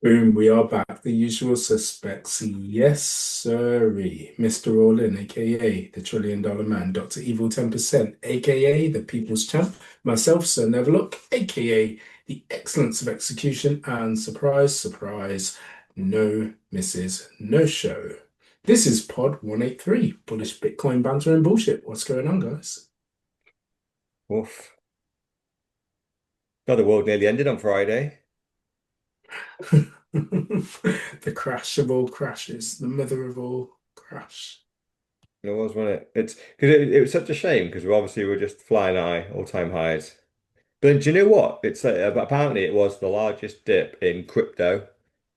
Boom, we are back. The usual suspects. Yes, sirree. Mr. All In, aka the Trillion Dollar Man, Dr. Evil 10%, aka the People's Champ, myself, Sir Neverlook, aka the Excellence of Execution, and surprise, surprise, no misses, no show. This is Pod 183, bullish Bitcoin banter and bullshit. What's going on, guys? Oof. God, the world nearly ended on Friday. The crash of all crashes, the mother of all crash. It was, wasn't it? It's because it was such a shame because we obviously were just flying high, all-time highs. But do you know what? It's apparently it was the largest dip in crypto,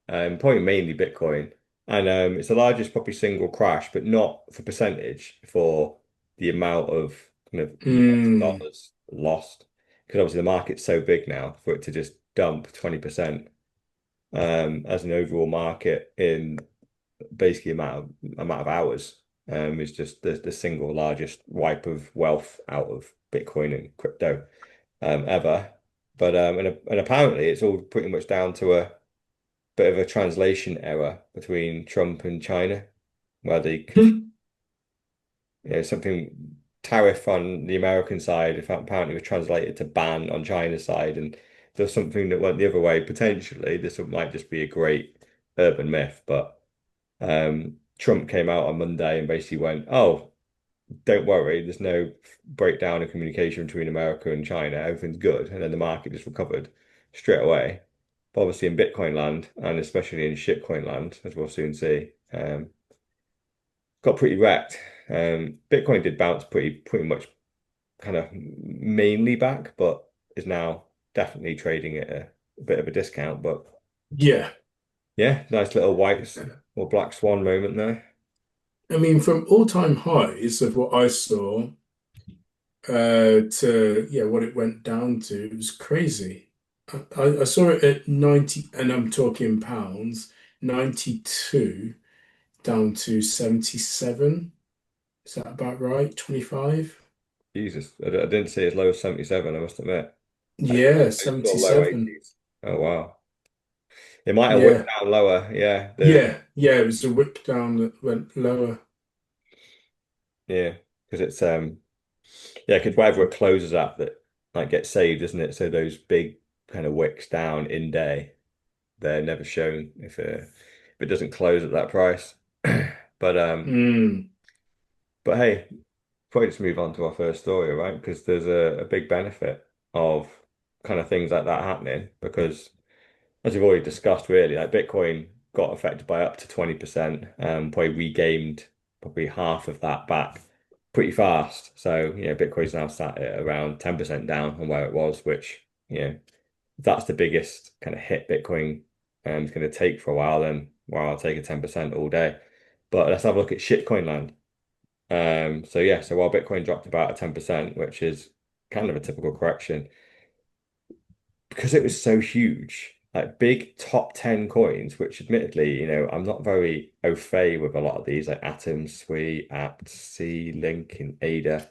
probably mainly Bitcoin, and it's the largest probably single crash, but not for percentage for the amount of kind of US Mm. dollars lost. Because obviously the market's so big now for it to just dump 20% as an overall market in basically amount of hours is just the single largest wipe of wealth out of Bitcoin and crypto ever. But and apparently it's all pretty much down to a bit of a translation error between Trump and China, where they something tariff on the American side apparently was translated to ban on China's side, and there's something that went the other way potentially. This might just be a great urban myth, but Trump came out on Monday and basically went, "Oh, don't worry, there's no breakdown in communication between America and China. Everything's good." And then the market just recovered straight away. But obviously in Bitcoin land and especially in shitcoin land, as we'll soon see, got pretty wrecked. Bitcoin did bounce pretty much kind of mainly back, but is now definitely trading at a bit of a discount. But Yeah. yeah, nice little white or black swan moment there. I mean, from all-time highs of what I saw to yeah, what it went down to, it was crazy. I saw it at 90, and I'm talking pounds, 92 down to 77. Is that about right? 25? Jesus, I didn't see as low as 77, I must admit. Yeah, I saw low 77. 80s. Oh, wow. It might have whipped Yeah. down lower. Yeah, Yeah, it was a whip down that went lower. yeah, because it's yeah, because whatever it closes at that like gets saved, isn't it? So those big kind of wicks down in day, they're never shown if it doesn't close at that price. But Mm. but hey, probably just move on to our first story, right? Because there's a big benefit of kind of things like that happening because as we've already discussed, really, like Bitcoin got affected by up to 20%, probably regained probably half of that back pretty fast. So, Bitcoin's now sat at around 10% down on where it was, which, if that's the biggest kind of hit Bitcoin is going to take for a while, then well, I'll take a 10% all day. But let's have a look at shitcoin land. So while Bitcoin dropped about a 10%, which is kind of a typical correction, because it was so huge, like big top 10 coins, which admittedly, I'm not very au fait with a lot of these, like Atom, Sui, Apt, C, Link, and ADA.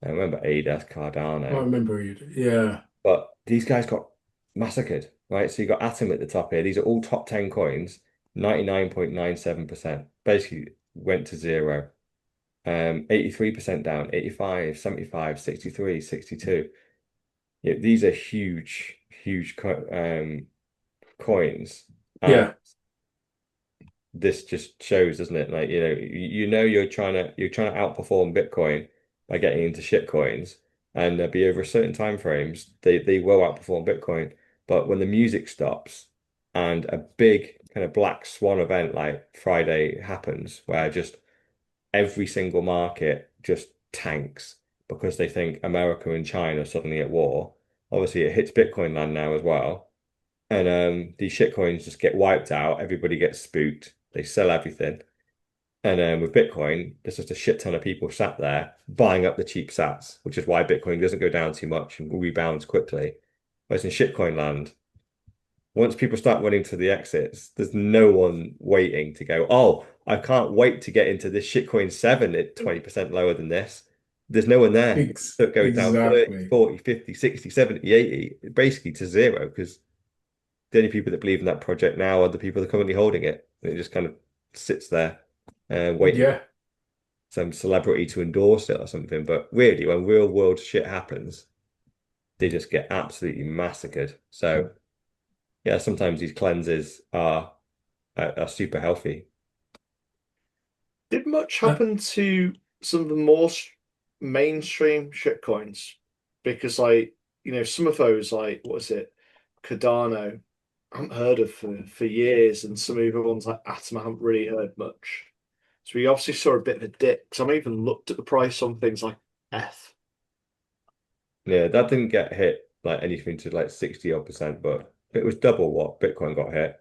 I remember ADA, I Cardano. remember it. Yeah. But these guys got massacred, right? So you got Atom at the top here. These are all top 10 coins, 99.97%. Basically went to zero. 83% down, 85, 75, 63, 62. Yeah, these are huge, huge coins. And Yeah. this just shows, doesn't it? Like, you're trying to outperform Bitcoin by getting into shit coins, and there'll be over a certain time frames, they will outperform Bitcoin. But when the music stops and a big kind of black swan event like Friday happens, where just every single market just tanks because they think America and China are suddenly at war. Obviously, it hits Bitcoin land now as well. And these shitcoins just get wiped out. Everybody gets spooked. They sell everything. And with Bitcoin, there's just a shit ton of people sat there buying up the cheap sats, which is why Bitcoin doesn't go down too much and rebounds quickly. Whereas in shitcoin land, once people start running to the exits, there's no one waiting to go, oh, I can't wait to get into this shitcoin 7 at 20% lower than this. There's no one there. So it goes down 30, Exactly. 40, 50, 60, 70, 80, basically to zero because the only people that believe in that project now are the people that are currently holding it. And it just kind of sits there, waiting for Yeah. some celebrity to endorse it or something. But really, when real world shit happens, they just get absolutely massacred. So yeah, sometimes these cleanses are super healthy. Did much Uh, happen to some of the more mainstream shitcoins? Because like, some of those like what is it, Cardano, I haven't heard of for years, and some of the other ones like Atom I haven't really heard much. So we obviously saw a bit of a dip. Because I even looked at the price on things like F. Yeah, that didn't get hit like anything to like 60 odd percent, but it was double what Bitcoin got hit.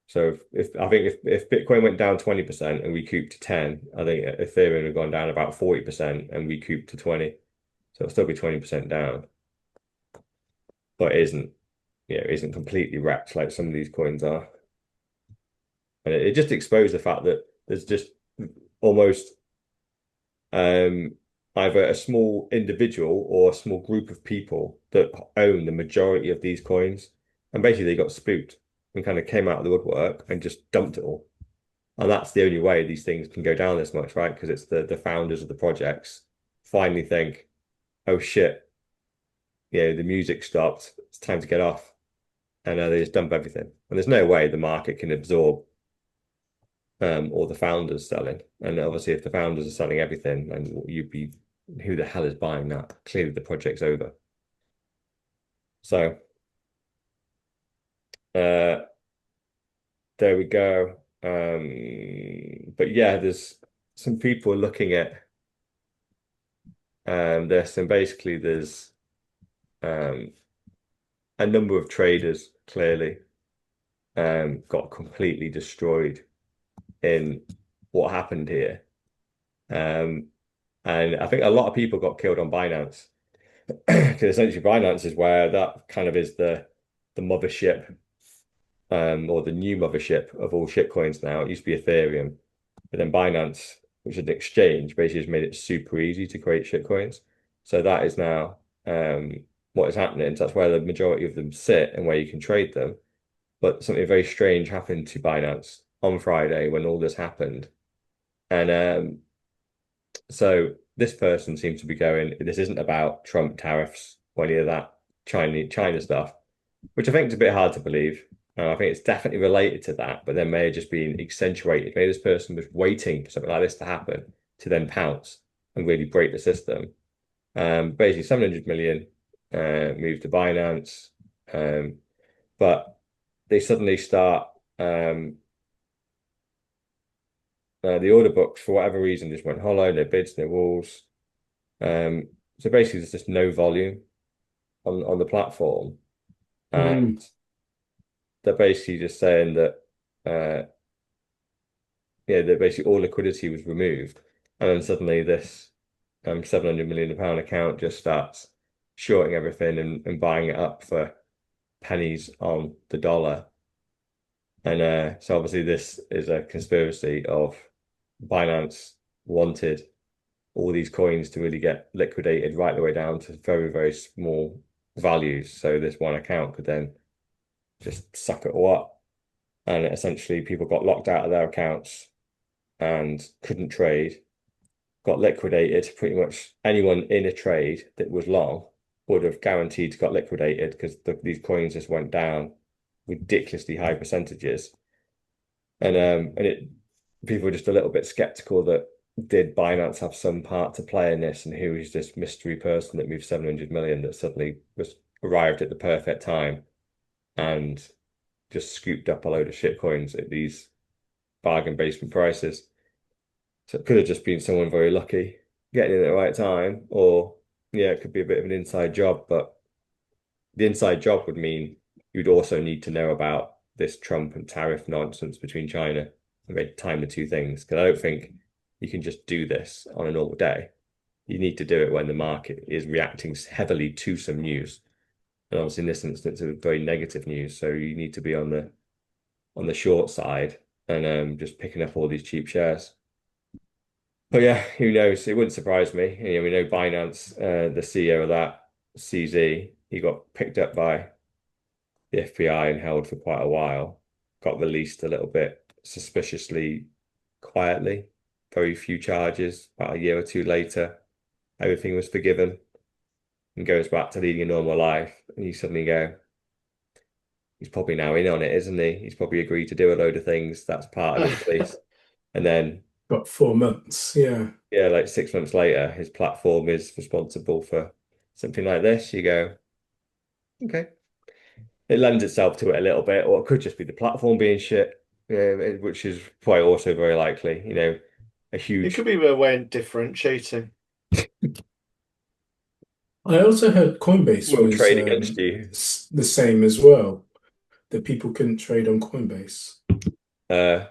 So if I think if Bitcoin went down 20% and recouped to 10, I think Ethereum would have gone down about 40% and recouped to 20. So it'll still be 20% down. But it isn't, it isn't completely wrecked like some of these coins are. And it just exposed the fact that there's just almost um, either a small individual or a small group of people that own the majority of these coins. And basically they got spooked and kind of came out of the woodwork and just dumped it all. And that's the only way these things can go down this much, right? Because it's the founders of the projects finally think, oh shit, the music stopped. It's time to get off. And they just dump everything. And there's no way the market can absorb or the founders selling. And obviously, if the founders are selling everything, then you'd be, who the hell is buying that? Clearly, the project's over. So uh, there we go. But yeah, there's some people looking at this, and basically, there's um, a number of traders clearly got completely destroyed in what happened here. Um, and I think a lot of people got killed on Binance. Because essentially Binance is where that kind of is the mothership or the new mothership of all shitcoins now. It used to be Ethereum, but then Binance, which is an exchange, basically has made it super easy to create shitcoins. So that is now what is happening. So that's where the majority of them sit and where you can trade them. But something very strange happened to Binance on Friday when all this happened. And so this person seems to be going, this isn't about Trump tariffs or any of that China stuff, which I think is a bit hard to believe. I think it's definitely related to that, but then may have just been accentuated. Maybe this person was waiting for something like this to happen to then pounce and really break the system. Basically, 700 million moved to Binance, but they suddenly start the order books for whatever reason just went hollow, no bids, no walls. So basically, there's just no volume on the platform, and mm, they're basically just saying that that basically all liquidity was removed, and then suddenly this 700 million pound account just starts shorting everything and buying it up for pennies on the dollar. And so obviously this is a conspiracy of Binance wanted all these coins to really get liquidated right the way down to very, very small values. So this one account could then just suck it all up. And essentially people got locked out of their accounts and couldn't trade, got liquidated. Pretty much anyone in a trade that was long would have guaranteed got liquidated because these coins just went down ridiculously high percentages. And it people were just a little bit skeptical that did Binance have some part to play in this, and who is this mystery person that moved 700 million that suddenly was arrived at the perfect time and just scooped up a load of shit coins at these bargain basement prices. So it could have just been someone very lucky getting in at the right time, or yeah, it could be a bit of an inside job, but the inside job would mean you'd also need to know about this Trump and tariff nonsense between China and maybe time the two things. Because I don't think you can just do this on a normal day. You need to do it when the market is reacting heavily to some news. And obviously in this instance, it was very negative news. So you need to be on the short side and just picking up all these cheap shares. But yeah, who knows? It wouldn't surprise me. We know Binance, the CEO of that, CZ, he got picked up by the FBI and held for quite a while, got released a little bit suspiciously quietly. Very few charges. About a year or two later, everything was forgiven and goes back to leading a normal life. And you suddenly go, he's probably now in on it, isn't he? He's probably agreed to do a load of things. That's part of his release. And then, Got 4 months. Yeah. yeah, like 6 months later, his platform is responsible for something like this. You go, okay. It lends itself to it a little bit, or it could just be the platform being shit, which is quite also very likely. A It huge could be a way of differentiating. I also heard Coinbase will was trade against you. the same as well, that people couldn't trade on Coinbase. Uh,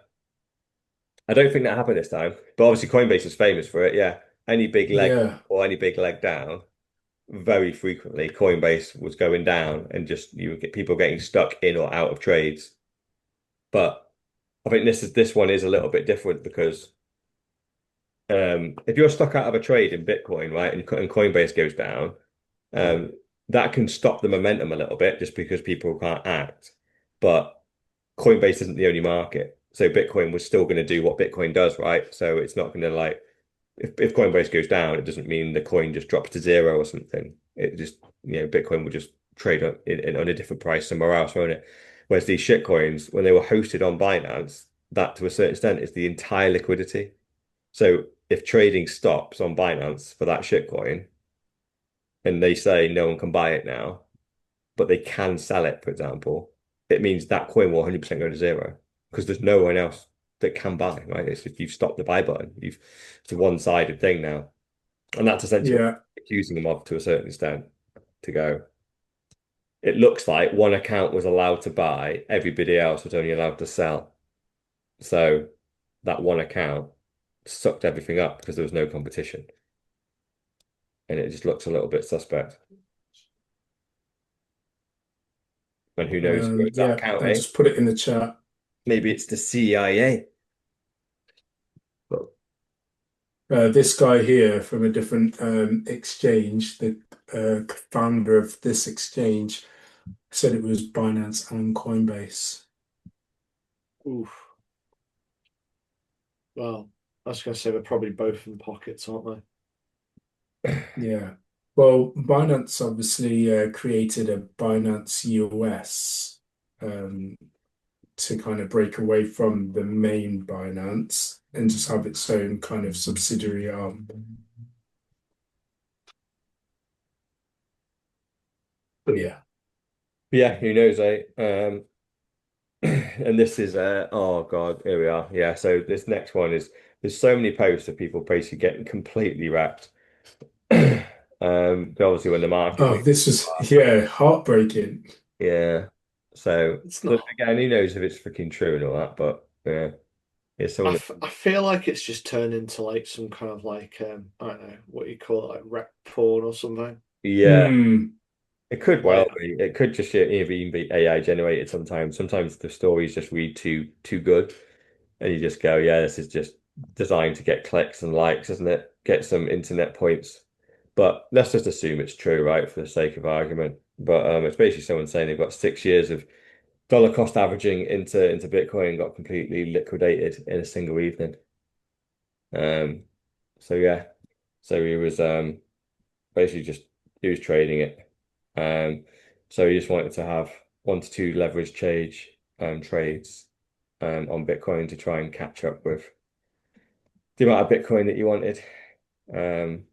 I don't think that happened this time, but obviously Coinbase is famous for it. Yeah, any big leg Yeah. or any big leg down, very frequently Coinbase was going down, and just you would get people getting stuck in or out of trades. But I think this one is a little bit different because if you're stuck out of a trade in Bitcoin, right, and Coinbase goes down, um, that can stop the momentum a little bit just because people can't act. But Coinbase isn't the only market. So Bitcoin was still going to do what Bitcoin does, right? So it's not going to like if Coinbase goes down, it doesn't mean the coin just drops to zero or something. It just, Bitcoin will just trade on a different price somewhere else, won't it? Whereas these shit coins, when they were hosted on Binance, that to a certain extent is the entire liquidity. So if trading stops on Binance for that shit coin and they say no one can buy it now, but they can sell it, for example, it means that coin will 100% go to zero because there's no one else that can buy, right? It's if you've stopped the buy button, it's a one-sided thing now. And that's essentially what Yeah. I'm accusing them of to a certain extent to go. It looks like one account was allowed to buy, everybody else was only allowed to sell. So that one account sucked everything up because there was no competition. And it just looks a little bit suspect. And who knows who owns that Yeah, account, I eh? just put it in the chat. Maybe it's the CIA. But This guy here from a different exchange, the founder of this exchange, said it was Binance and Coinbase. Oof. Well, I was going to say they're probably both in pockets, aren't they? Yeah. Well, Binance obviously created a Binance US um, to kind of break away from the main Binance and just have its own kind of subsidiary arm. But yeah. yeah, who knows, eh? And this is oh God, here we are. Yeah, so this next one is there's so many posts of people basically getting completely wrecked. But obviously when the market Oh, moves, this was, yeah, heartbreaking. yeah. So It's look, not. again, who knows if it's freaking true and all that, but yeah, it's someone I feel like it's just turned into like some kind of like I don't know what you call it, like rec porn or something. yeah, Hmm. it could well Like be. It could just even be AI generated sometimes. Sometimes the stories just read too good. And you just go, yeah, this is just designed to get clicks and likes, isn't it? Get some internet points. But let's just assume it's true, right, for the sake of argument. But it's basically someone saying they've got 6 years of dollar cost averaging into Bitcoin got completely liquidated in a single evening. Um, so yeah, so he was basically just he was trading it. Um, so he just wanted to have 1 to 2 leverage change trades on Bitcoin to try and catch up with the amount of Bitcoin that you wanted. Um,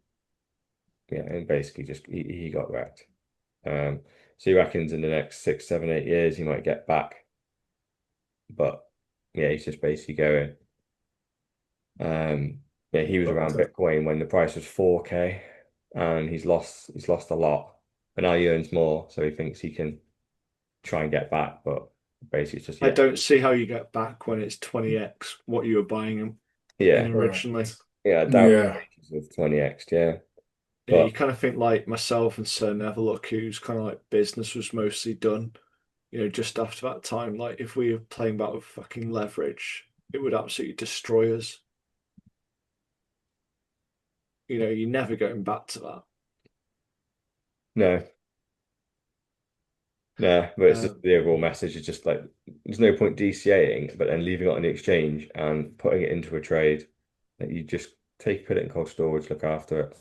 yeah, and basically just he got wrecked. So he reckons in the next 6, 7, 8 years he might get back, but yeah, he's just basically going. Yeah, he was around Bitcoin when the price was 4K, and he's lost a lot, and now he earns more, so he thinks he can try and get back, but basically it's just I yeah, don't see how you get back when it's 20x what you were buying them in yeah, originally. Correct. yeah. I doubt Yeah. it's with 20x, yeah, Yeah, you but kind of think like myself and Sir Neverlook, whose kind of like business was mostly done, just after that time. Like if we were playing back with fucking leverage, it would absolutely destroy us. You're never going back to that. no. No, but it's just Um, the overall message is just like there's no point DCAing, but then leaving it on the exchange and putting it into a trade. That you just put it in cold storage, look after it.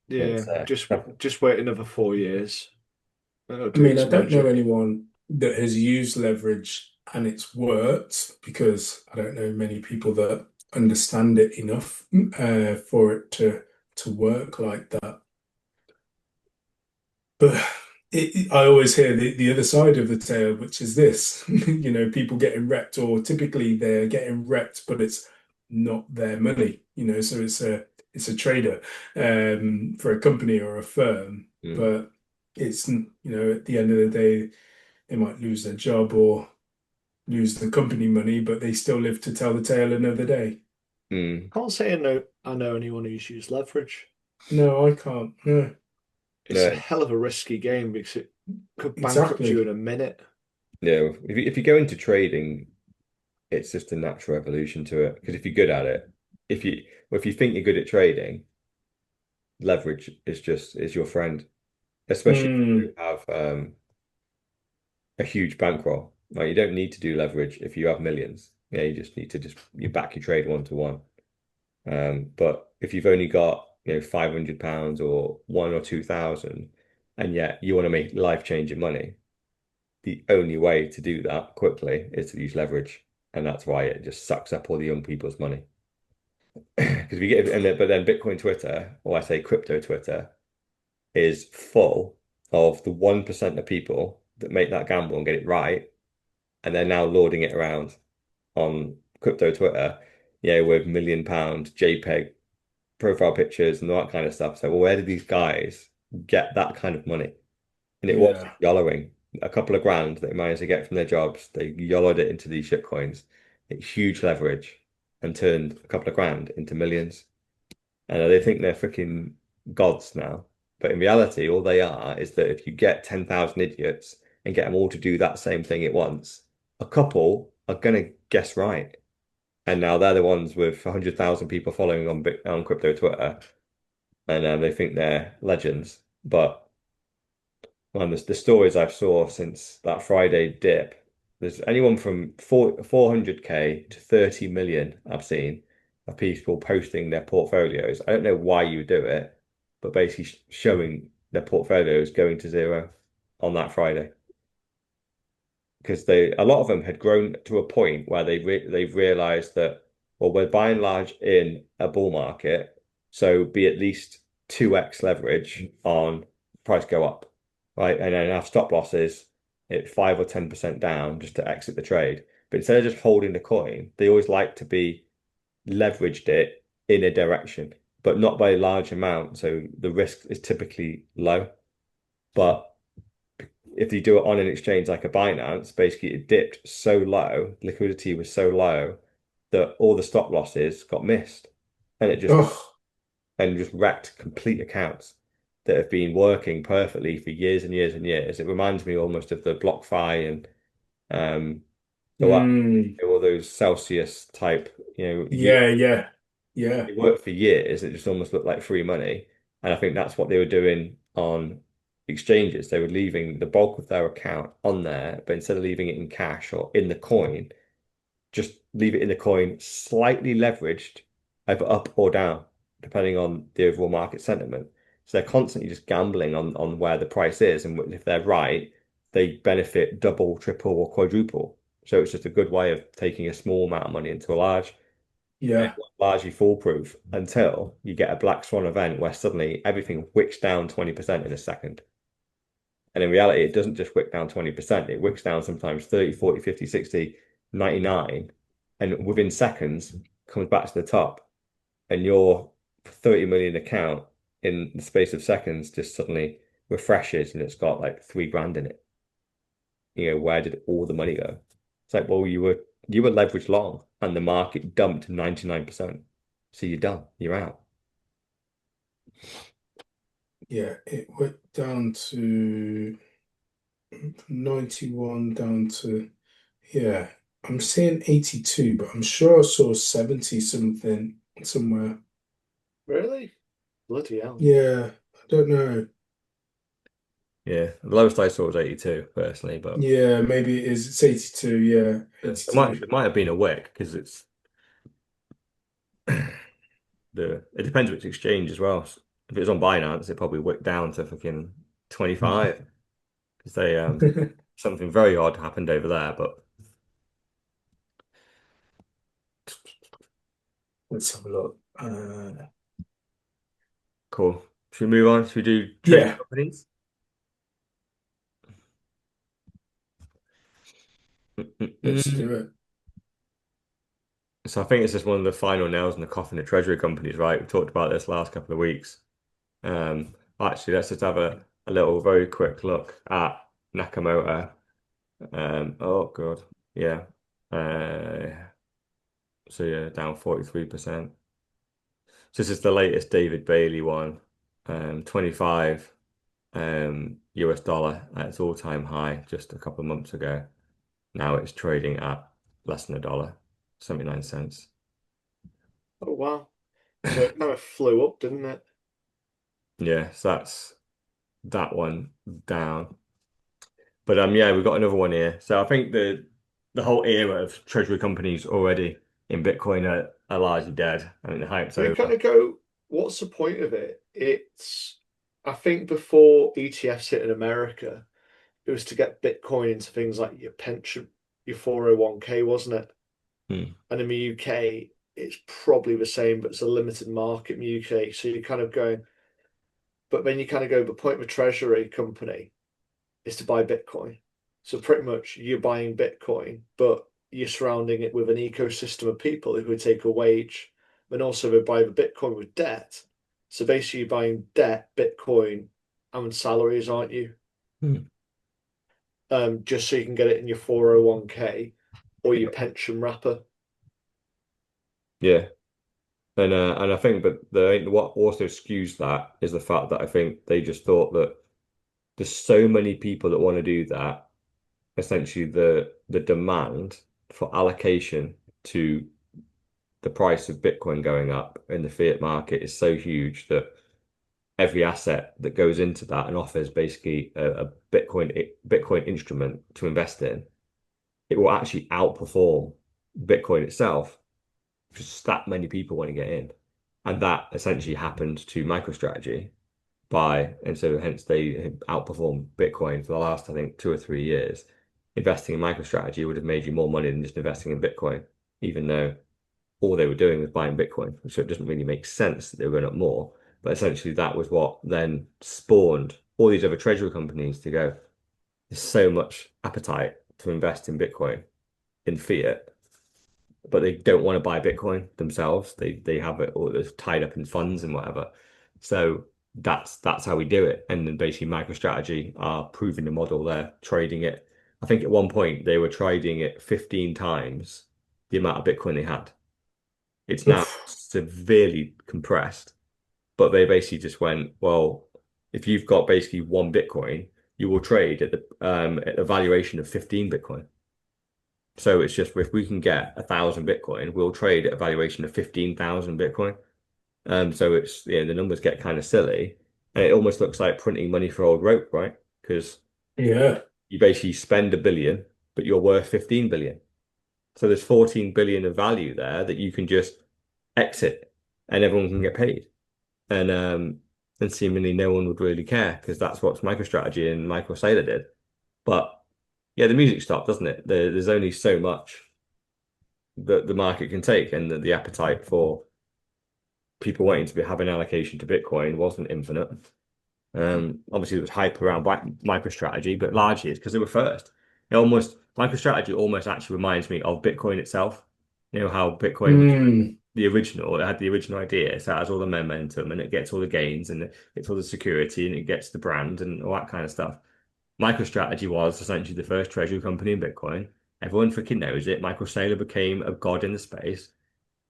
yeah, It's just wait another 4 years. That'll I do mean, I its don't know magic. anyone that has used leverage and it's worked because I don't know many people that understand it enough for it to work like that. But I always hear the other side of the tale, which is this, people getting wrecked, or typically they're getting wrecked, but it's not their money, so it's a trader for a company or a firm, mm, but it's, at the end of the day, they might lose their job or lose the company money, but they still live to tell the tale another day. mm, Can't say I know anyone who's used leverage. No, I can't. No, It's a no, hell of a risky game because it could bankrupt you in exactly. a minute. no. If you go into trading, it's just a natural evolution to it. Because if you're good at it, if you think you're good at trading, leverage is your friend, especially if you Mm, have a huge bankroll. Like you don't need to do leverage if you have millions. Yeah, you just need to you back your trade 1 to 1. But if you've only got £500 or 1 or 2,000, and yet you want to make life-changing money, the only way to do that quickly is to use leverage, and that's why it just sucks up all the young people's money. Because we get but then Bitcoin Twitter, or I say crypto Twitter, is full of the 1% of people that make that gamble and get it right, and they're now lording it around on crypto Twitter, with £1 million JPEG profile pictures and all that kind of stuff. So, well, where did these guys get that kind of money? And it was yeah. YOLOing a couple of grand that they managed to get from their jobs. They YOLOed it into these shit coins, huge leverage, and turned a couple of grand into millions. And they think they're freaking gods now. But in reality, all they are is that if you get 10,000 idiots and get them all to do that same thing at once, a couple are going to guess right. And now they're the ones with 100,000 people following on crypto Twitter, and they think they're legends. But man, the stories I've saw since that Friday dip, there's anyone from 400K to 30 million I've seen of people posting their portfolios. I don't know why you do it, but basically showing their portfolios going to zero on that Friday. Because a lot of them had grown to a point where they've realized that, well, we're by and large in a bull market, so be at least 2x leverage on price go up, right? And then have stop losses at 5 or 10% down just to exit the trade. But instead of just holding the coin, they always like to be leveraged it in a direction, but not by a large amount. So the risk is typically low. But if you do it on an exchange like a Binance, basically it dipped so low, liquidity was so low that all the stop losses got missed, and it just Oh, wrecked complete accounts that have been working perfectly for years and years and years. It reminds me almost of the BlockFi and um mm, all those Celsius type, yeah, yeah, yeah, they worked for years. It just almost looked like free money. And I think that's what they were doing on exchanges. They were leaving the bulk of their account on there, but instead of leaving it in cash or in the coin, just leave it in the coin, slightly leveraged, either up or down, depending on the overall market sentiment. So they're constantly just gambling on where the price is. And if they're right, they benefit double, triple, or quadruple. So it's just a good way of taking a small amount of money into a large, yeah. largely foolproof until you get a black swan event where suddenly everything wicks down 20% in a second. And in reality, it doesn't just wick down 20%, it wicks down sometimes 30, 40, 50, 60, 99, and within seconds comes back to the top. And your 30 million account in the space of seconds just suddenly refreshes and it's got like 3 grand in it. Where did all the money go? It's like, well, you were leveraged long and the market dumped 99%. So you're done. You're out. Yeah, it went down to 91 down to, yeah, I'm saying 82, but I'm sure I saw 70 something somewhere. Really? Bloody hell. Yeah, I don't know. Yeah, the lowest I saw was 82 personally, but Yeah, maybe it is. It's 82. Yeah, it 82. might have been a wick because it's it depends which exchange as well. If it was on Binance, it probably wicked down to fucking 25 because they something very odd happened over there. But Let's have a look. cool. Should we move on? Should we do treasury Yeah, companies? let's Mm-mm-mm. do it. So I think this is one of the final nails in the coffin of treasury companies, right? We talked about this last couple of weeks. Actually, let's just have a little very quick look at Nakamoto. Oh God, yeah. So yeah, down 43%. So this is the latest David Bailey one, 25 US dollar at its all-time high just a couple of months ago. Now it's trading at less than $1, 79 cents. Oh wow. So it kind of flew up, didn't it? Yeah, so that's that one down. But yeah, we've got another one here. So I think the whole era of treasury companies already in Bitcoin are largely dead. I think the hype's You kind over. of go, what's the point of it? I think before ETFs hit in America, it was to get Bitcoin into things like your pension, your 401k, wasn't it? Hmm. And in the UK, it's probably the same, but it's a limited market in the UK. So you're kind of going, but then you kind of go, the point of a treasury company is to buy Bitcoin. So pretty much you're buying Bitcoin, but you're surrounding it with an ecosystem of people who would take a wage, and also they buy the Bitcoin with debt. So basically, you're buying debt, Bitcoin, and salaries, aren't you? Hmm. Just so you can get it in your 401k or your pension wrapper. Yeah. And I think, but what also skews that is the fact that I think they just thought that there's so many people that want to do that. Essentially, the demand for allocation to the price of Bitcoin going up in the fiat market is so huge that every asset that goes into that and offers basically a Bitcoin instrument to invest in, it will actually outperform Bitcoin itself because that many people want to get in. And that essentially happened to MicroStrategy and so hence they outperformed Bitcoin for the last, I think, 2 or 3 years. Investing in MicroStrategy would have made you more money than just investing in Bitcoin, even though all they were doing was buying Bitcoin. So it doesn't really make sense that they were going up more. But essentially, that was what then spawned all these other treasury companies to go, there's so much appetite to invest in Bitcoin in fiat, but they don't want to buy Bitcoin themselves. They have it all tied up in funds and whatever. So that's how we do it. And then basically MicroStrategy are proving the model. They're trading it. I think at one point they were trading it 15 times the amount of Bitcoin they had. It's now Oof. severely compressed, but they basically just went, well, if you've got basically one Bitcoin, you will trade at a valuation of 15 Bitcoin. So it's just if we can get 1,000 Bitcoin, we'll trade at a valuation of 15,000 Bitcoin. So it's the numbers get kind of silly, and it almost looks like printing money for old rope, right? Because Yeah. you basically spend 1 billion, but you're worth 15 billion. So there's 14 billion of value there that you can just exit, and everyone can get paid. And seemingly no one would really care because that's what MicroStrategy and Michael Saylor did. But yeah, the music stopped, doesn't it? There's only so much that the market can take, and the appetite for people wanting to have an allocation to Bitcoin wasn't infinite. Obviously, there was hype around MicroStrategy, but largely it's because they were first. MicroStrategy almost actually reminds me of Bitcoin itself. You know how Bitcoin was Mm. the original, it had the original idea, so it has all the momentum and it gets all the gains and it gets all the security and it gets the brand and all that kind of stuff. MicroStrategy was essentially the first treasury company in Bitcoin. Everyone freaking knows it. Michael Saylor became a god in the space.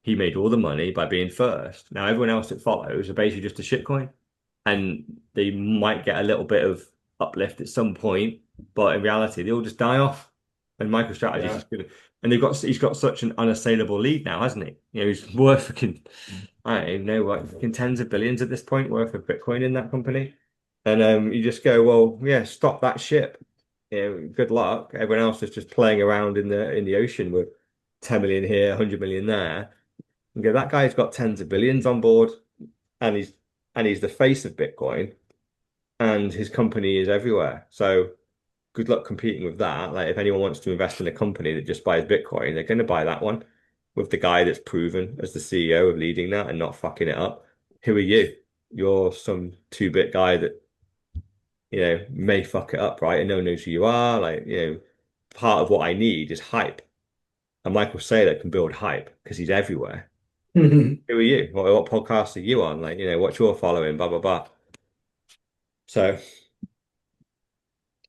He made all the money by being first. Now everyone else that follows are basically just a shitcoin, and they might get a little bit of uplift at some point, but in reality they all just die off. And MicroStrategy is Yeah. just gonna, and he's got such an unassailable lead now, hasn't he? He's worth freaking I don't know what, freaking tens of billions at this point worth of Bitcoin in that company. And you just go, well, yeah, stop that ship. Good luck. Everyone else is just playing around in the ocean with 10 million here, 100 million there. And go, that guy's got tens of billions on board, and he's the face of Bitcoin, and his company is everywhere. So good luck competing with that. Like if anyone wants to invest in a company that just buys Bitcoin, they're going to buy that one with the guy that's proven as the CEO of leading that and not fucking it up. Who are you? You're some two-bit guy that may fuck it up, right? And no one knows who you are. Like, part of what I need is hype. And Michael Saylor can build hype because he's everywhere. Who are you? What podcast are you on? Like, what's your following? Blah blah blah. So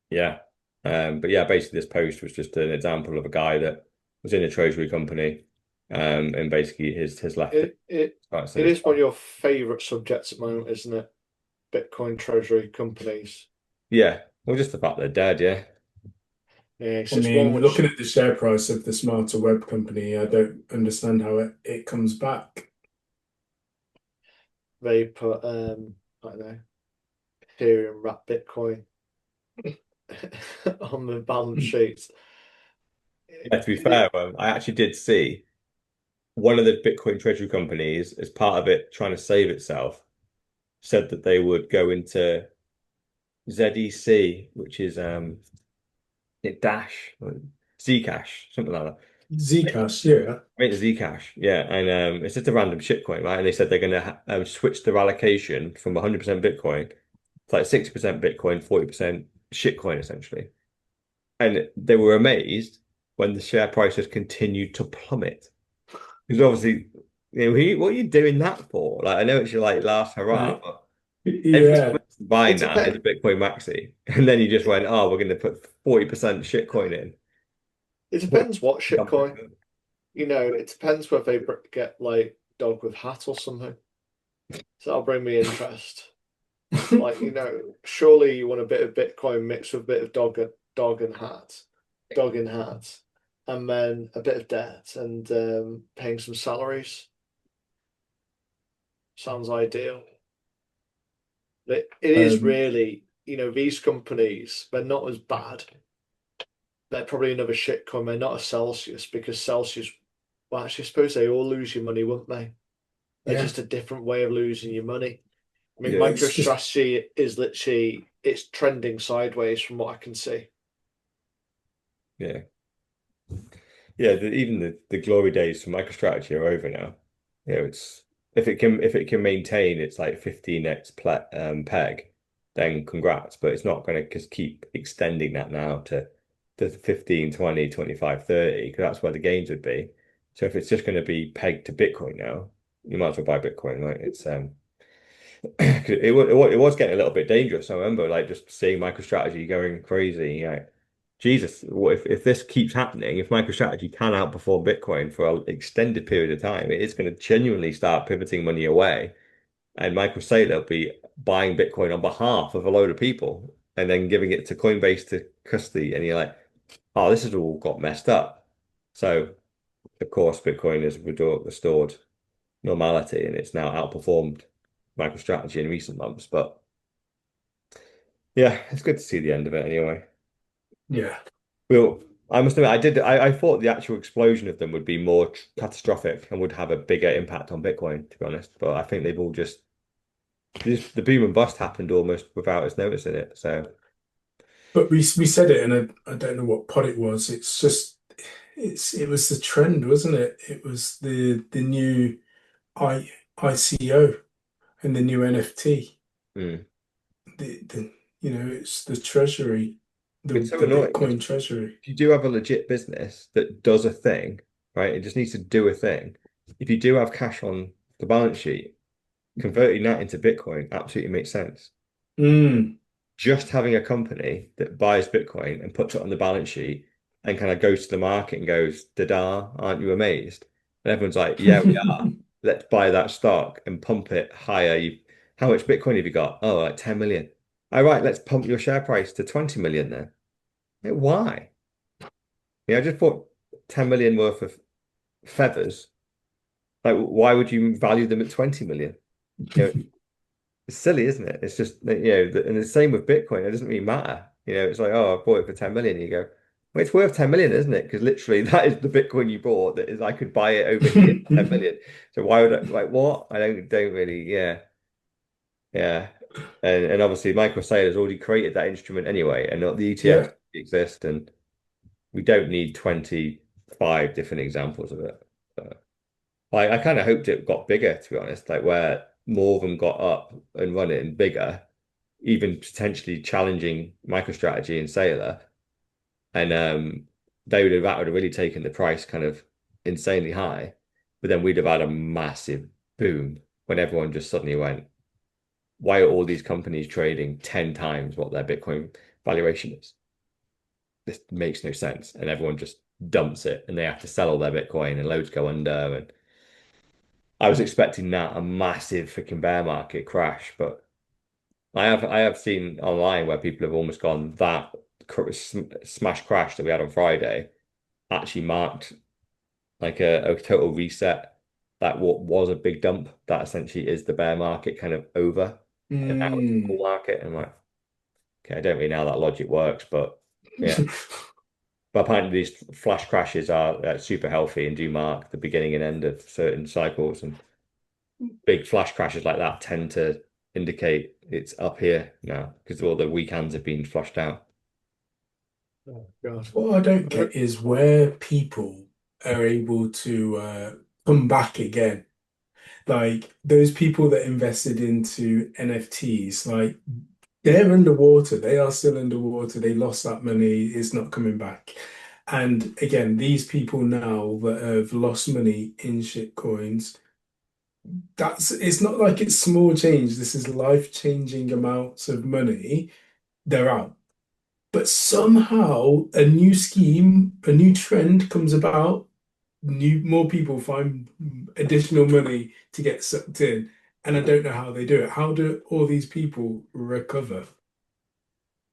yeah. But yeah, basically this post was just an example of a guy that was in a treasury company, and basically has left It So is one of your favorite subjects at the moment, isn't it? Bitcoin treasury companies. yeah, well, just the fact they're dead, yeah. Yeah, it's I just one mean, which looking at the share price of the Smarter Web company, I don't understand how it comes back. they put I don't know, Ethereum wrap Bitcoin on the balance sheet. Yeah, to be fair, I actually did see one of the Bitcoin treasury companies, as part of it trying to save itself, said that they would go into ZEC, which is Dash, Zcash, something like that. Zcash, yeah. I think Zcash, yeah, and it's just a random shitcoin, right? And they said they're going to switch their allocation from 100% Bitcoin to like 60% Bitcoin, 40% shitcoin, essentially. And they were amazed when the share price has continued to plummet. Because obviously, what are you doing that for? Like, I know it's your like last hurrah, Like, but yeah. everyone's buying It that as a depends. Bitcoin maxi, and then you just went, oh, we're going to put 40% shitcoin in. It depends what What? shitcoin. It depends whether they get like dog with hat or something. So that'll bring me interest. Like, surely you want a bit of Bitcoin mixed with a bit of dog and hat, dog in hat, and then a bit of debt and paying some salaries. Sounds ideal. It is Um, really, these companies, they're not as bad. They're probably another shitcoin. They're not a Celsius because Celsius, well, actually, I suppose they all lose your money, wouldn't they? They're yeah. just a different way of losing your money. I mean, Yeah, It's just MicroStrategy is literally it's trending sideways from what I can see. yeah, yeah. Even the glory days for MicroStrategy are over now. It's if it can maintain its like 15x peg, then congrats. But it's not going to just keep extending that now to 15, 20, 25, 30, because that's where the gains would be. So if it's just going to be pegged to Bitcoin now, you might as well buy Bitcoin, right? It's 'cause it was getting a little bit dangerous. I remember like just seeing MicroStrategy going crazy. Like, Jesus, what if this keeps happening? If MicroStrategy can outperform Bitcoin for an extended period of time, it is going to genuinely start pivoting money away. And Michael Saylor will be buying Bitcoin on behalf of a load of people and then giving it to Coinbase to custody. And you're like, oh, this has all got messed up. So, of course, Bitcoin has restored normality and it's now outperformed MicroStrategy in recent months. But yeah, it's good to see the end of it anyway. yeah. Well, I must admit, I thought the actual explosion of them would be more catastrophic and would have a bigger impact on Bitcoin, to be honest. But I think they've all the boom and bust happened almost without us noticing it. So But we said it, and I don't know what pod it was. It's just it was the trend, wasn't it? It was the new ICO and the new NFT. mm. The it's the treasury, It's so the annoying. Bitcoin treasury. If you do have a legit business that does a thing, right, it just needs to do a thing. If you do have cash on the balance sheet, converting that into Bitcoin absolutely makes sense. Mm. Just having a company that buys Bitcoin and puts it on the balance sheet and kind of goes to the market and goes, "Da-da, aren't you amazed?" And everyone's like, "Yeah, we are. Let's buy that stock and pump it higher." How much Bitcoin have you got? Oh, like 10 million. All right, let's pump your share price to 20 million then. Why? Yeah, I just bought 10 million worth of feathers. Like, why would you value them at 20 million? You know, It's silly, isn't it? It's just, and the same with Bitcoin. It doesn't really matter. It's like, oh, I bought it for 10 million. You go, well, it's worth 10 million, isn't it? Because literally that is the Bitcoin you bought. That is, I could buy it over here for 10 million. So why would I, like, what? I don't really, yeah, yeah. And obviously Michael Saylor's already created that instrument anyway, and the ETFs Yeah. exist, and we don't need 25 different examples of it. So, I kind of hoped it got bigger, to be honest, like where more of them got up and running bigger, even potentially challenging MicroStrategy and Sailor, and that would have really taken the price kind of insanely high, but then we'd have had a massive boom when everyone just suddenly went, why are all these companies trading 10 times what their Bitcoin valuation is? This makes no sense. And everyone just dumps it and they have to sell all their Bitcoin and loads go under. And I was expecting that a massive freaking bear market crash, but I have seen online where people have almost gone that smash crash that we had on Friday actually marked like a total reset. That what was a big dump, that essentially is the bear market kind of over, and now it's a bull Mm. market. And I'm like, okay, I don't really know how that logic works, but yeah. But apparently these flash crashes are super healthy and do mark the beginning and end of certain cycles, and big flash crashes like that tend to indicate it's up here now because all the weekends have been flushed out. Oh God. What I don't I don't- get is where people are able to come back again. Like those people that invested into NFTs, like they're underwater. They are still underwater. They lost that money. It's not coming back. And again, these people now that have lost money in shit coins, it's not like it's small change. This is life-changing amounts of money. They're out. But somehow a new scheme, a new trend comes about, more people find additional money to get sucked in. And I don't know how they do it. How do all these people recover?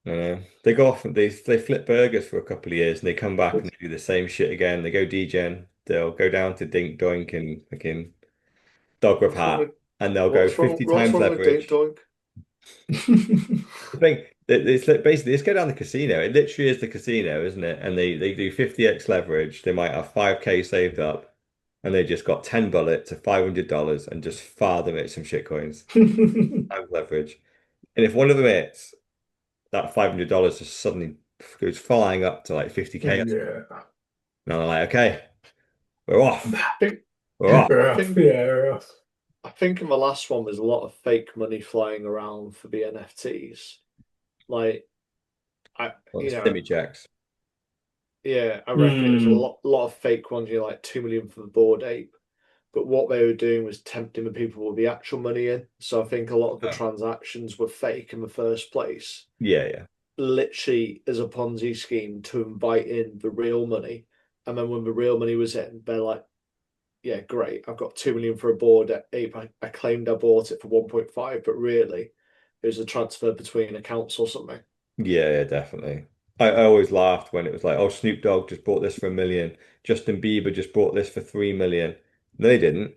They go off and they flip burgers for a couple of years and they come back and they do the same shit again. They go degen. They'll go down to Dink Doink and fucking Dog with What's wrong Hat, with and they'll go 50 what's times wrong with Dink leverage. Doink? The thing it's like basically let's go down the casino. It literally is the casino, isn't it? And they do 50x leverage. They might have 5K saved up, and they just got 10 bullet to $500 and just fire them at some shit coins. Times leverage. And if one of them hits, that $500 just suddenly goes flying up to like 50K. And Yeah. they're like, okay, we're off. I think We're off. I Rough, think yeah, rough. I think in the last one there's a lot of fake money flying around for the NFTs. Like I Well, the you know, stimmy checks. yeah, I reckon it was a Mm. lot of fake ones, like 2 million for the Bored Ape. But what they were doing was tempting the people with the actual money in. So I think a lot of the Oh. transactions were fake in the first place, Yeah, yeah. literally as a Ponzi scheme to invite in the real money. And then when the real money was in, they're like, yeah, great. I've got 2 million for a Bored Ape. I claimed I bought it for 1.5, but really it was a transfer between accounts or something. Yeah, yeah, definitely. I always laughed when it was like, oh, Snoop Dogg just bought this for 1 million. Justin Bieber just bought this for 3 million. No, they didn't.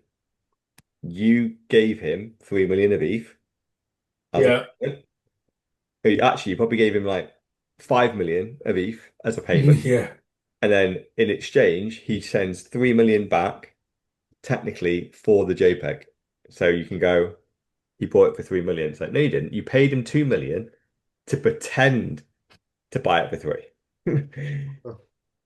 You gave him 3 million of ETH as a Yeah. payment. Actually, you probably gave him like 5 million of ETH as a payment. Yeah. And then in exchange, he sends 3 million back, technically for the JPEG. So you can go, he bought it for 3 million. It's like, no, you didn't. You paid him 2 million to pretend to buy it for three.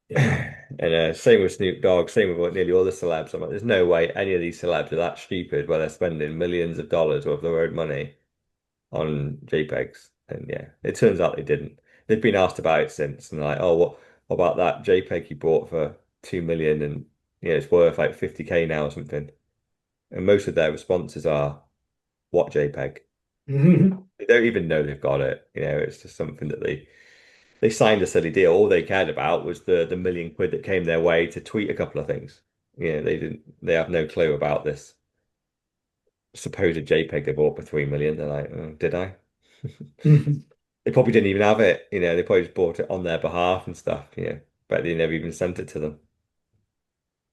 Yeah. And same with Snoop Dogg, same with nearly all the celebs. I'm like, there's no way any of these celebs are that stupid where they're spending millions of dollars of their own money on JPEGs. And yeah, it turns out they didn't. They've been asked about it since, and they're like, oh, what about that JPEG you bought for 2 million, and it's worth like 50K now or something. And most of their responses are, what JPEG? They don't even know they've got it. It's just something that they signed a silly deal. All they cared about was the million quid that came their way to tweet a couple of things. They didn't. They have no clue about this supposed JPEG they bought for 3 million. They're like, oh, did I? They probably didn't even have it. They probably just bought it on their behalf and stuff. But they never even sent it to them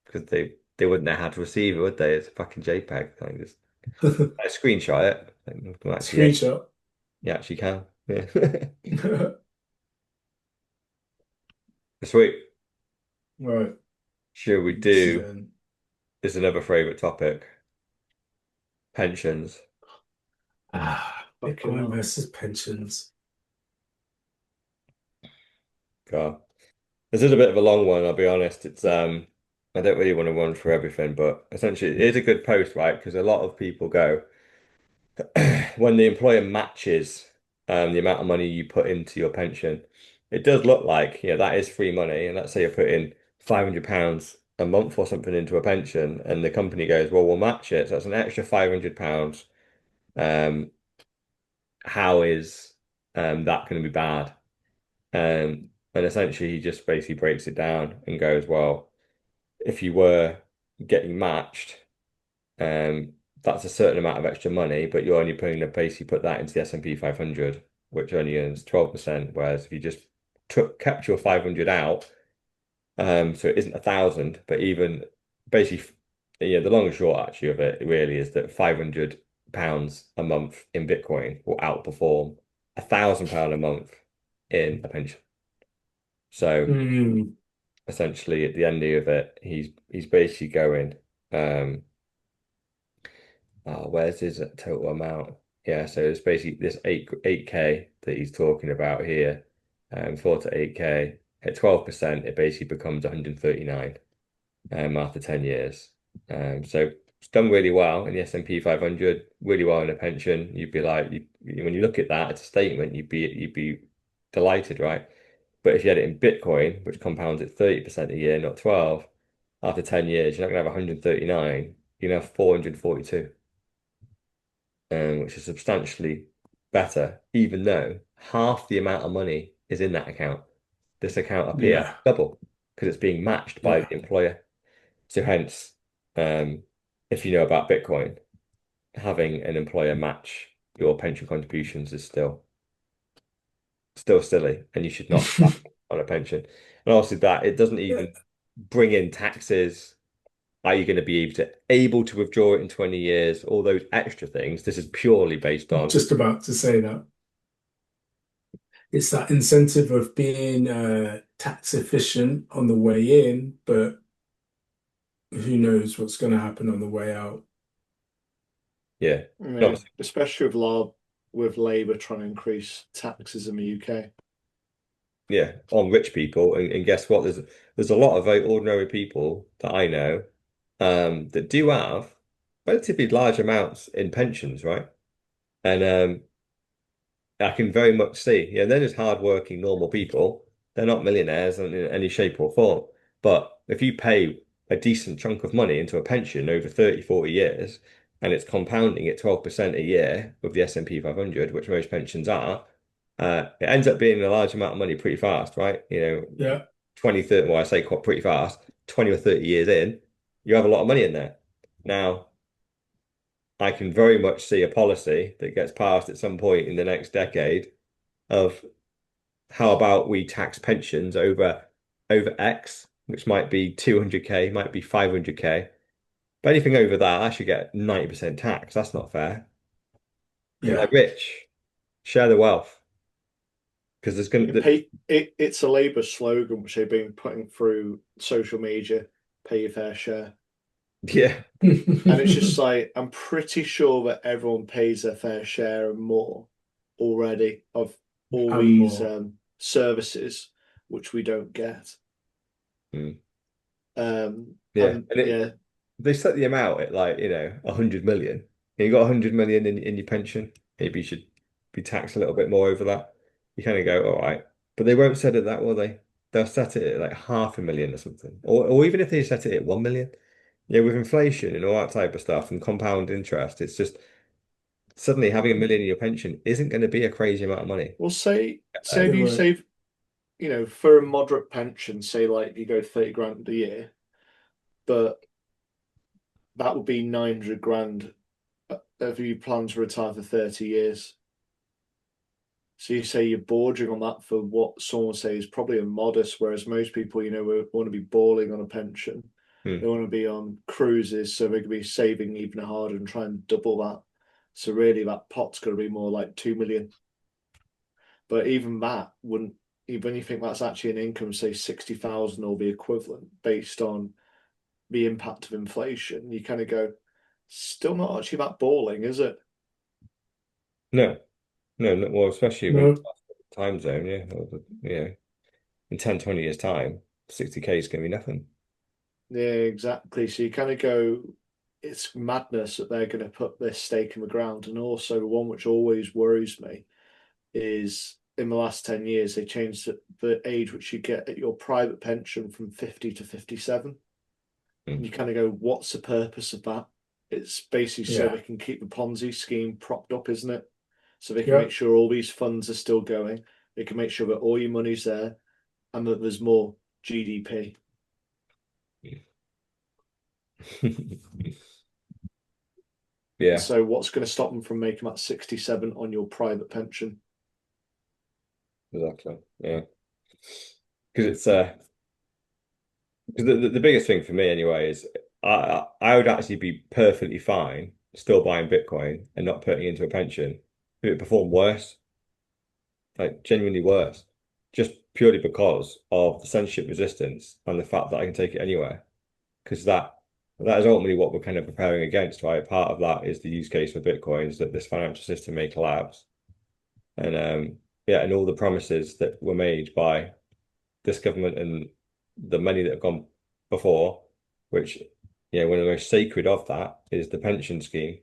because they wouldn't know how to receive it, would they? It's a fucking JPEG. Like, just I screenshot it. I think we can actually, Screenshot. you actually can. Yeah. Sweet. Right. Should we do, Then, this is another favorite topic, pensions. Fucking Bitcoin hell. versus pensions. God. This is a bit of a long one, I'll be honest. It's I don't really want to run through everything, but essentially it is a good post, right? Because a lot of people go, when the employer matches the amount of money you put into your pension, it does look like, that is free money. And let's say you're putting £500 a month or something into a pension, and the company goes, well, we'll match it. So that's an extra £500. Um, how is that going to be bad? And essentially, he just basically breaks it down and goes, well, if you were getting matched, um, that's a certain amount of extra money, but you're only putting basically put that into the S&P 500, which only earns 12%. Whereas if you just kept your 500 out, so it isn't 1,000, but even basically, the long and short actually of it really is that £500 a month in Bitcoin will outperform £1,000 a month in a pension. So Mm, essentially, at the end of it, he's basically going, where's his total amount? Yeah, so it's basically this 8K that he's talking about here, 4 to 8K at 12%, it basically becomes 139 after 10 years. So it's done really well in the S&P 500, really well in a pension. You'd be like, when you look at that, it's a statement. You'd be delighted, right? But if you had it in Bitcoin, which compounds at 30% a year, not 12, after 10 years, you're not going to have 139. You're going to have 442, which is substantially better, even though half the amount of money is in that account. This account up here, yeah. double, because it's being matched by Yeah. the employer. So hence, if you know about Bitcoin, having an employer match your pension contributions is still silly, and you should not have on a pension. And also that it doesn't even bring in taxes. Are you going to be able to withdraw it in 20 years? All those extra things. This is purely based on, Just about to say that. It's that incentive of being tax efficient on the way in, but who knows what's going to happen on the way out. yeah. Yeah, especially with Labour trying to increase taxes in the UK. Yeah, on rich people, and guess what? There's a lot of very ordinary people that I know, that do have relatively large amounts in pensions, right? And I can very much see, they're just hardworking, normal people. They're not millionaires in any shape or form. But if you pay a decent chunk of money into a pension over 30, 40 years, and it's compounding at 12% a year with the S&P 500, which most pensions are, it ends up being a large amount of money pretty fast, right? Yeah. 20, 30, well, I say quite pretty fast, 20 or 30 years in, you have a lot of money in there. Now, I can very much see a policy that gets passed at some point in the next decade of how about we tax pensions over X, which might be 200K, might be 500K. But anything over that, I should get 90% tax. That's not fair. Because Yeah. they're rich. Share the wealth. Because there's going to, It's a Labour slogan which they've been putting through social media, pay your fair share. yeah. And it's just like, I'm pretty sure that everyone pays their fair share and more already of all And these more. services, which we don't get. Mm. Yeah. And And yeah, they set the amount at 100 million. And you got 100 million in your pension. Maybe you should be taxed a little bit more over that. You kind of go, all right. But they won't set it that, will they? They'll set it at like 500,000 or something. Or even if they set it at 1 million. Yeah, with inflation and all that type of stuff and compound interest, it's just suddenly having 1 million in your pension isn't going to be a crazy amount of money. well, say if It you won't. save, for a moderate pension, say like you go 30 grand a year, but that would be 900 grand if you plan to retire for 30 years. So you say you're bordering on that for what someone would say is probably a modest, whereas most people, want to be balling on a pension. Hmm. They want to be on cruises, so they could be saving even harder and try and double that. So really, that pot's going to be more like 2 million. But even that wouldn't, even you think that's actually an income, say 60,000 or the equivalent based on the impact of inflation, you kind of go, still not actually that balling, is it? No, no, well, especially when No. it's time zone, yeah. In 10, 20 years' time, 60K is going to be nothing. Yeah, exactly. So you kind of go, it's madness that they're going to put this stake in the ground. And also, the one which always worries me is in the last 10 years, they changed the age which you get at your private pension from 50 to 57. And you kind of go, what's the purpose of that? It's basically so Yeah. they can keep the Ponzi scheme propped up, isn't it? So they can Yeah. make sure all these funds are still going. They can make sure that all your money's there and that there's more GDP. Yeah, So what's going to stop them from making that 67 on your private pension? exactly. Yeah, because it's because the biggest thing for me anyway is I would actually be perfectly fine still buying Bitcoin and not putting it into a pension if it performed worse, like genuinely worse, just purely because of the censorship resistance and the fact that I can take it anywhere. Because that is ultimately what we're kind of preparing against, right? Part of that is the use case for Bitcoin is that this financial system may collapse. And yeah, and all the promises that were made by this government and the many that have gone before, which one of the most sacred of that is the pension scheme,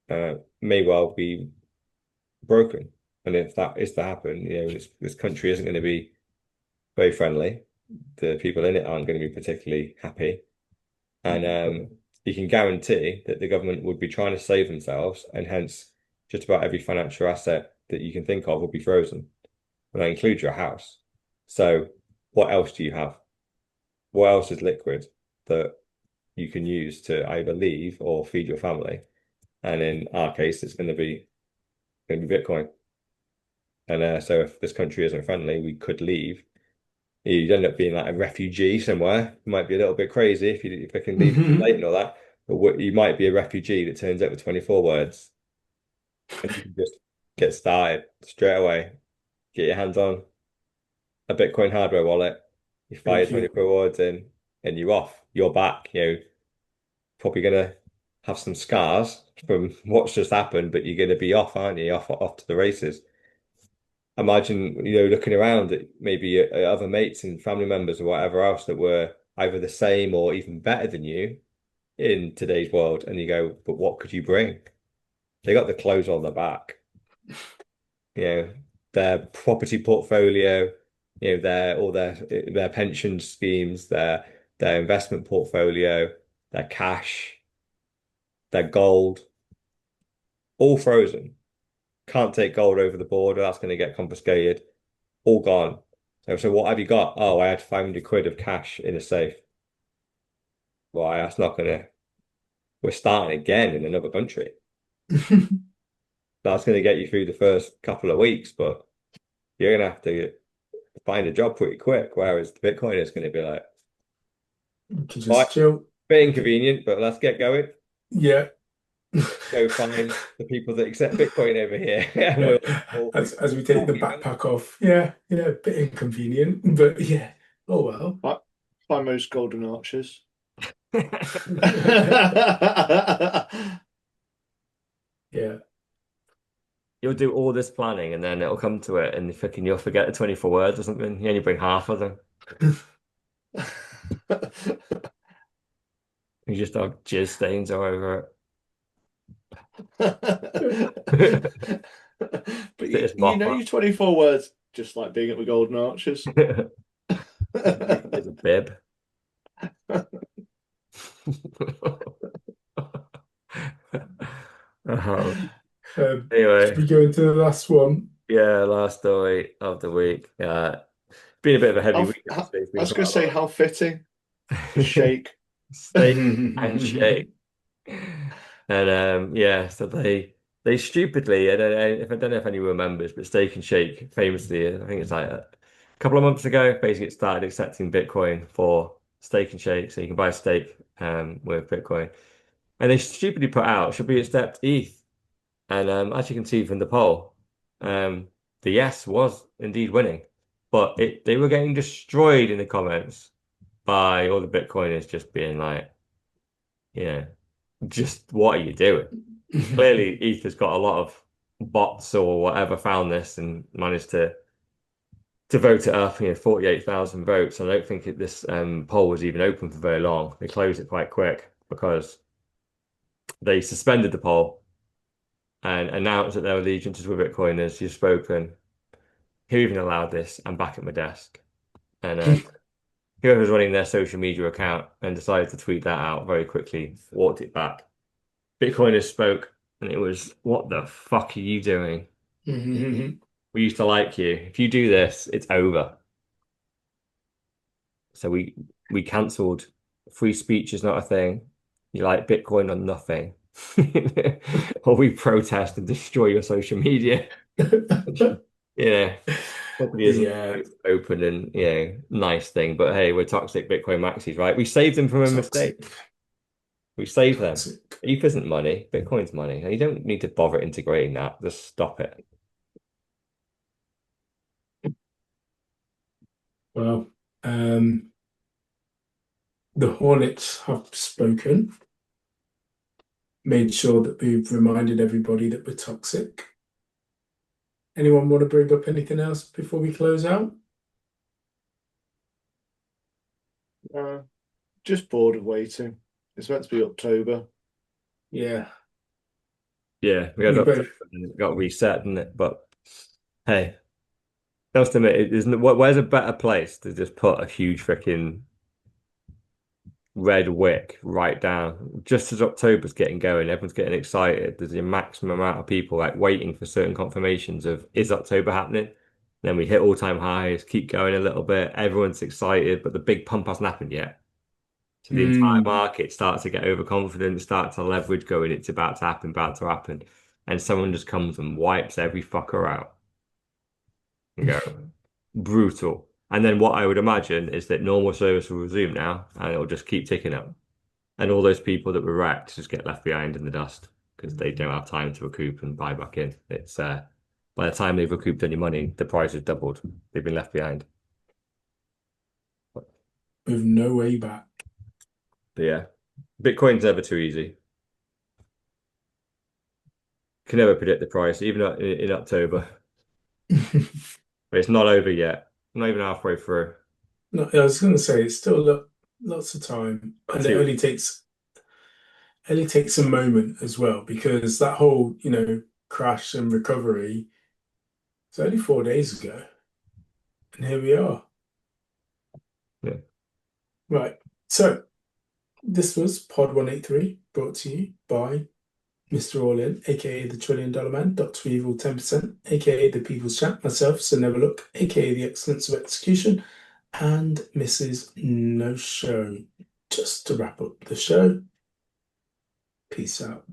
may well be broken. And if that is to happen, this country isn't going to be very friendly. The people in it aren't going to be particularly happy. And you can guarantee that the government would be trying to save themselves, and hence just about every financial asset that you can think of will be frozen. And that includes your house. So what else do you have? What else is liquid that you can use to either leave or feed your family? And in our case, it's going to be Bitcoin. And so if this country isn't friendly, we could leave. You'd end up being like a refugee somewhere. It might be a little bit crazy if they can leave late and all that. But you might be a refugee that turns up with 24 words, and you can just get started straight away. Get your hands on a Bitcoin hardware wallet. You fire Thank you. 24 words in, and you're off. You're back. Probably gonna have some scars from what's just happened, but you're gonna be off, aren't you? Off to the races. Imagine, looking around at maybe other mates and family members or whatever else that were either the same or even better than you in today's world, and you go, but what could you bring? They got the clothes on their back, you know, their property portfolio, their pension schemes, their investment portfolio, their cash, their gold, all frozen. Can't take gold over the border, that's going to get confiscated. All gone. So what have you got? Oh, I had 500 quid of cash in a safe. Why, that's not gonna. We're starting again in another country. That's gonna get you through the first couple of weeks, but you're gonna have to find a job pretty quick. Whereas the Bitcoin is gonna be like, You can right, just chill. bit inconvenient, but let's get going. Yeah. Go find the people that accept Bitcoin over here, and Yeah. we'll As we take the backpack off. Yeah, yeah, a bit inconvenient, but yeah. Oh well. By most golden arches. Yeah. You'll do all this planning and then it'll come to it and you'll forget the 24 words or something. You only bring half of them. You just have jizz stains all over it. But It's you know your 24 words, just like being at the Golden Arches. It's a bib. Should we Anyway, go into the last one? yeah, last story of the week. Been a bit of a heavy week, I actually. It's been was quite going to a say, lot how fitting. of Shake. steak and shake. And yeah, so they stupidly, I don't know if anyone remembers, but Steak and Shake famously, I think it's like a couple of months ago, basically it started accepting Bitcoin for Steak and Shake, so you can buy steak with Bitcoin. And they stupidly put out, should we accept ETH? And as you can see from the poll, the yes was indeed winning, but they were getting destroyed in the comments by all the Bitcoiners just being like, yeah, just what are you doing? Clearly, Ether's got a lot of bots or whatever found this and managed to vote it up, 48,000 votes. I don't think this poll was even open for very long. They closed it quite quick because they suspended the poll and announced that their allegiance with Bitcoiners. You've spoken. Who even allowed this? I'm back at my desk. And whoever's running their social media account and decided to tweet that out very quickly, walked it back. Bitcoiners spoke, and it was, what the fuck are you doing? We used to like you. If you do this, it's over. So we cancelled. Free speech is not a thing. You like Bitcoin or nothing. Or we protest and destroy your social media. Yeah. Probably isn't Yeah, open and nice thing, but hey, we're toxic Bitcoin maxis, right? We saved them from a mistake. toxic, We saved them. toxic. ETH isn't money, Bitcoin's money. And you don't need to bother integrating that. Just stop it. Well, the Hornets have spoken, made sure that we've reminded everybody that we're toxic. Anyone want to bring up anything else before we close out? Just bored of waiting. It's meant to be October. Yeah, Yeah, we got we up both. and it got reset, didn't it? But hey, that's to admit, isn't where's a better place to just put a huge freaking red wick right down just as October's getting going, everyone's getting excited. There's a maximum amount of people like waiting for certain confirmations of is October happening? Then we hit all-time highs, keep going a little bit. Everyone's excited, but the big pump hasn't happened yet. So the entire market starts to get overconfident, start to leverage going, it's about to happen, about to happen. And someone just comes and wipes every fucker out and go brutal. And then what I would imagine is that normal service will resume now and it'll just keep ticking up. And all those people that were wrecked just get left behind in the dust because they don't have time to recoup and buy back in. It's by the time they've recouped any money, the price has doubled. They've been left behind. With no way back. But yeah, Bitcoin's never too easy. Can never predict the price, even in October. But it's not over yet. Not even halfway through. No, I was going to say it's still lots of time, and it 2 weeks. only takes a moment as well because that whole crash and recovery it's only 4 days ago, and here we are. Yeah. Right. So this was Pod 183 brought to you by Mr. All In, aka the $1 Trillion Man, Dr. Evil 10%, aka the People's Champ, myself, So Never Look, aka the Excellence of Execution, and Mrs. No Show. Just to wrap up the show, peace out.